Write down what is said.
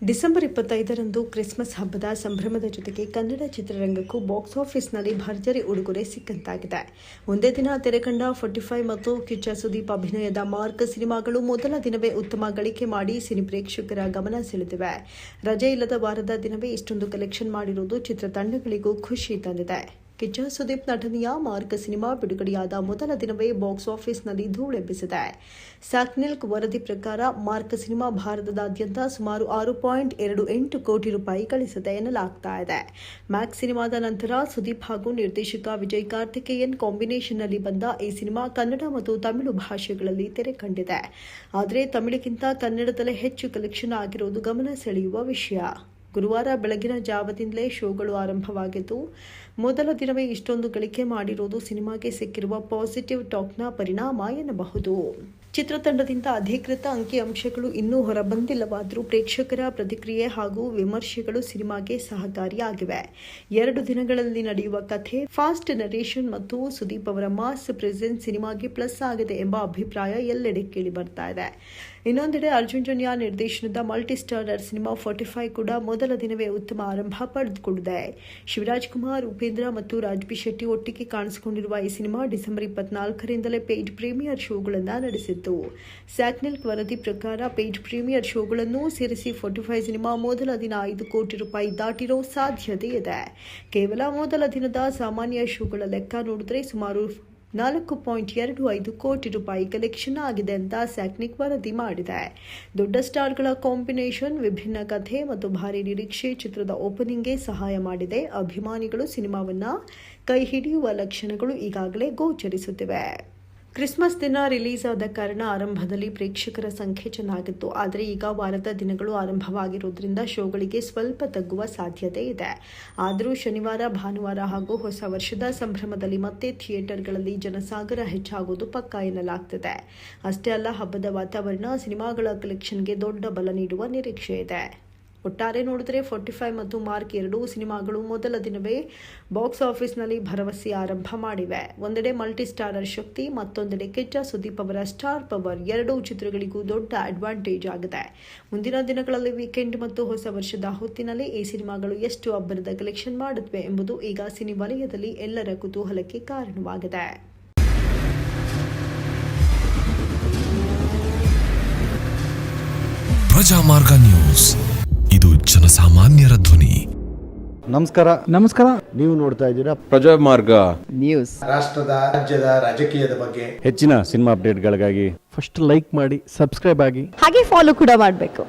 December 25ರಂದು Christmas ಹಬ್ಬದ ಸಂಭ್ರಮದ ಜೊತೆಗೆ ಕನ್ನಡ ಚಿತ್ರರಂಗಕ್ಕೂ ಬಾಕ್ಸ್ ಆಫೀಸ್ನಲ್ಲಿ ಭರ್ಜರಿ ಉಡುಗೊರೆ ಸಿಕ್ಕಂತಾಗಿದೆ. ಒಂದೇ ದಿನ ತೆರೆಕಂಡ 45 ಮತ್ತು ಕಿಚ್ಚ ಸುದೀಪ್ ಅಭಿನಯದ ಮಾರ್ಕ್ ಸಿನಿಮಾಗಳು ಮೊದಲ ದಿನವೇ ಉತ್ತಮ ಗಳಿಕೆ ಮಾಡಿ ಸಿನಿ ಪ್ರೇಕ್ಷಕರ ಗಮನ ಸೆಳೆದಿವೆ. ರಜೆ ಇಲ್ಲದ ವಾರದ ದಿನವೇ ಇಷ್ಟೊಂದು ಕಲೆಕ್ಷನ್ ಮಾಡಿರುವುದು ಚಿತ್ರತಂಡಗಳಿಗೂ ಖುಷಿ ತಂದಿದೆ. ಕಿಚ್ಚ ಸುದೀಪ್ ನಟನೆಯ ಮಾರ್ಕ್ ಸಿನಿಮಾ ಬಿಡುಗಡೆಯಾದ ಮೊದಲ ದಿನವೇ ಬಾಕ್ಸ್ ಆಫೀಸ್ನಲ್ಲಿ ಧೂಳೆಬ್ಬಿಸಿದೆ. ಸ್ಯಾಕ್ನೆಲ್ಕ್ ವರದಿ ಪ್ರಕಾರ ಮಾರ್ಕ್ ಸಿನಿಮಾ ಭಾರತದಾದ್ಯಂತ ಸುಮಾರು 6.28 ಕೋಟಿ ರೂಪಾಯಿ ಗಳಿಸಿದೆ ಎನ್ನಲಾಗ್ತಾ ಇದೆ. ಮ್ಯಾಕ್ಸ್ ಸಿನಿಮಾದ ನಂತರ ಸುದೀಪ್ ಹಾಗೂ ನಿರ್ದೇಶಕ ವಿಜಯ್ ಕಾರ್ತಿಕೇಯನ್ ಕಾಂಬಿನೇಷನ್ನಲ್ಲಿ ಬಂದ ಈ ಸಿನಿಮಾ ಕನ್ನಡ ಮತ್ತು ತಮಿಳು ಭಾಷೆಗಳಲ್ಲಿ ತೆರೆ ಕಂಡಿದೆ. ಆದರೆ ತಮಿಳಿಗಿಂತ ಕನ್ನಡದಲ್ಲೇ ಹೆಚ್ಚು ಕಲೆಕ್ಷನ್ ಆಗಿರುವುದು ಗಮನ ಸೆಳೆಯುವ ವಿಷಯ. ಗುರುವಾರ ಬೆಳಗಿನ ಜಾವದಿಂದಲೇ ಶೋಗಳು ಆರಂಭವಾಗಿದ್ದು, ಮೊದಲ ದಿನವೇ ಇಷ್ಟೊಂದು ಗಳಿಕೆ ಮಾಡಿರುವುದು ಸಿನಿಮಾಗೆ ಸಿಕ್ಕಿರುವ ಪಾಸಿಟಿವ್ ಟಾಕ್ನ ಪರಿಣಾಮ ಎನ್ನಬಹುದು. ಚಿತ್ರತಂಡದಿಂದ ಅಧಿಕೃತ ಅಂಕಿಅಂಶಗಳು ಇನ್ನೂ ಹೊರಬಂದಿಲ್ಲವಾದರೂ ಪ್ರೇಕ್ಷಕರ ಪ್ರತಿಕ್ರಿಯೆ ಹಾಗೂ ವಿಮರ್ಶೆಗಳು ಸಿನಿಮಾಗೆ ಸಹಕಾರಿಯಾಗಿವೆ. 2 ದಿನಗಳಲ್ಲಿ ನಡೆಯುವ ಕಥೆ, ಫಾಸ್ಟ್ ನರೇಷನ್ ಮತ್ತು ಸುದೀಪ್ ಅವರ ಮಾಸ್ ಪ್ರೆಸೆನ್ಸ್ ಸಿನಿಮಾಗೆ ಪ್ಲಸ್ ಆಗಿದೆ ಎಂಬ ಅಭಿಪ್ರಾಯ ಎಲ್ಲೆಡೆ ಕೇಳಿ ಬರ್ತಾ ಇದೆ. ಇನ್ನೊಂದೆಡೆ ಅರ್ಜುನ್ ಜನ್ಯ ನಿರ್ದೇಶನದ ಮಲ್ಟಿಸ್ಟಾರರ್ ಸಿನಿಮಾ 45 ಕೂಡ ಮೊದಲ ದಿನವೇ ಉತ್ತಮ ಆರಂಭ ಪಡೆದುಕೊಂಡಿದೆ. ಶಿವರಾಜ್ ಕುಮಾರ್, ಉಪೇಂದ್ರ ಮತ್ತು ರಾಜ್ಬಿ ಶೆಟ್ಟಿ ಒಟ್ಟಿಗೆ ಕಾಣಿಸಿಕೊಂಡಿರುವ ಈ ಸಿನಿಮಾ ಡಿಸೆಂಬರ್ 24ರಿಂದಲೇ ಪೇಜ್ ಪ್ರೀಮಿಯರ್ ಶೋಗಳನ್ನು ನಡೆಸಿತ್ತು. ಸ್ಯಾಕ್ನೆಲ್ಕ್ ವರದಿ ಪ್ರಕಾರ ಪೇಜ್ ಪ್ರೀಮಿಯರ್ ಶೋಗಳನ್ನು ಸೇರಿಸಿ 45 ಸಿನಿಮಾ ಮೊದಲ ದಿನ 5 ಕೋಟಿ ರೂಪಾಯಿ ದಾಟಿರೋ ಸಾಧ್ಯತೆ ಇದೆ. ಕೇವಲ ಮೊದಲ ದಿನದ ಸಾಮಾನ್ಯ ಶೋಗಳ ಲೆಕ್ಕ ನೋಡಿದ್ರೆ ಸುಮಾರು 4.25 ಕೋಟಿ ರೂಪಾಯಿ ಕಲೆಕ್ಷನ್ ಆಗಿದೆ ಅಂತ ಸ್ಯಾಕ್ನೆಲ್ಕ್ ವರದಿ ಮಾಡಿದೆ. ದೊಡ್ಡ ಸ್ಟಾರ್ಗಳ ಕಾಂಬಿನೇಷನ್, ವಿಭಿನ್ನ ಕಥೆ ಮತ್ತು ಭಾರಿ ನಿರೀಕ್ಷೆ ಚಿತ್ರದ ಓಪನಿಂಗ್ಗೆ ಸಹಾಯ ಮಾಡಿದೆ. ಅಭಿಮಾನಿಗಳು ಸಿನಿಮಾವನ್ನ ಕೈ ಹಿಡಿಯುವ ಲಕ್ಷಣಗಳು ಈಗಾಗಲೇ ಗೋಚರಿಸುತ್ತಿವೆ. ಕ್ರಿಸ್ಮಸ್ ದಿನ ರಿಲೀಸ್ ಆದ ಕಾರಣ ಆರಂಭದಲ್ಲಿ ಪ್ರೇಕ್ಷಕರ ಸಂಖ್ಯೆ ಚೆನ್ನಾಗಿತ್ತು. ಆದರೆ ಈಗ ವಾರದ ದಿನಗಳು ಆರಂಭವಾಗಿರುವುದರಿಂದ ಶೋಗಳಿಗೆ ಸ್ವಲ್ಪ ತಗ್ಗುವ ಸಾಧ್ಯತೆ ಇದೆ. ಆದರೂ ಶನಿವಾರ, ಭಾನುವಾರ ಹಾಗೂ ಹೊಸ ವರ್ಷದ ಸಂಭ್ರಮದಲ್ಲಿ ಮತ್ತೆ ಥಿಯೇಟರ್ಗಳಲ್ಲಿ ಜನಸಾಗರ ಹೆಚ್ಚಾಗುವುದು ಪಕ್ಕಾ ಎನ್ನಲಾಗ್ತಿದೆ. ಅಷ್ಟೇ ಅಲ್ಲ, ಹಬ್ಬದ ವಾತಾವರಣ ಸಿನಿಮಾಗಳ ಕಲೆಕ್ಷನ್ಗೆ ದೊಡ್ಡ ಬಲ ನೀಡುವ ನಿರೀಕ್ಷೆ ಇದೆ. ಒಟ್ಟಾರೆ ನೋಡಿದರೆ 45 ಮತ್ತು ಮಾರ್ಕ್ ಎರಡೂ ಸಿನಿಮಾಗಳು ಮೊದಲ ದಿನವೇ ಬಾಕ್ಸ್ ಆಫೀಸ್ನಲ್ಲಿ ಭರವಸೆ ಆರಂಭ ಮಾಡಿವೆ. ಒಂದೆಡೆ ಮಲ್ಟಿಸ್ಟಾರರ್ ಶಕ್ತಿ, ಮತ್ತೊಂದೆಡೆ ಕಿಚ್ಚ ಸುದೀಪ್ ಅವರ ಸ್ಟಾರ್ ಪವರ್ ಎರಡೂ ಚಿತ್ರಗಳಿಗೂ ದೊಡ್ಡ ಅಡ್ವಾಂಟೇಜ್ ಆಗಿದೆ. ಮುಂದಿನ ದಿನಗಳಲ್ಲಿ ವೀಕೆಂಡ್ ಮತ್ತು ಹೊಸ ವರ್ಷದ ಹೊತ್ತಿನಲ್ಲಿ ಈ ಸಿನಿಮಾಗಳು ಎಷ್ಟು ಅಬ್ಬರದ ಕಲೆಕ್ಷನ್ ಮಾಡುತ್ತವೆ ಎಂಬುದು ಈಗ ಸಿನಿ ವಲಯದಲ್ಲಿ ಎಲ್ಲರ ಕುತೂಹಲಕ್ಕೆ ಕಾರಣವಾಗಿದೆ. ಪ್ರಜಾಮಾರ್ಗ ನ್ಯೂಸ್, ಇದು ಜನಸಾಮಾನ್ಯರ ಧ್ವನಿ. ನಮಸ್ಕಾರ. ನೀವು ನೋಡ್ತಾ ಇದ್ದೀರಾ ಪ್ರಜಾಮಾರ್ಗ ನ್ಯೂಸ್. ರಾಷ್ಟ್ರದ, ರಾಜ್ಯದ ರಾಜಕೀಯದ ಬಗ್ಗೆ ಹೆಚ್ಚಿನ ಸಿನಿಮಾ ಅಪ್ಡೇಟ್ಗಳಿಗಾಗಿ ಫಸ್ಟ್ ಲೈಕ್ ಮಾಡಿ, ಸಬ್ಸ್ಕ್ರೈಬ್ ಆಗಿ, ಹಾಗೆ ಫಾಲೋ ಕೂಡ ಮಾಡಬೇಕು.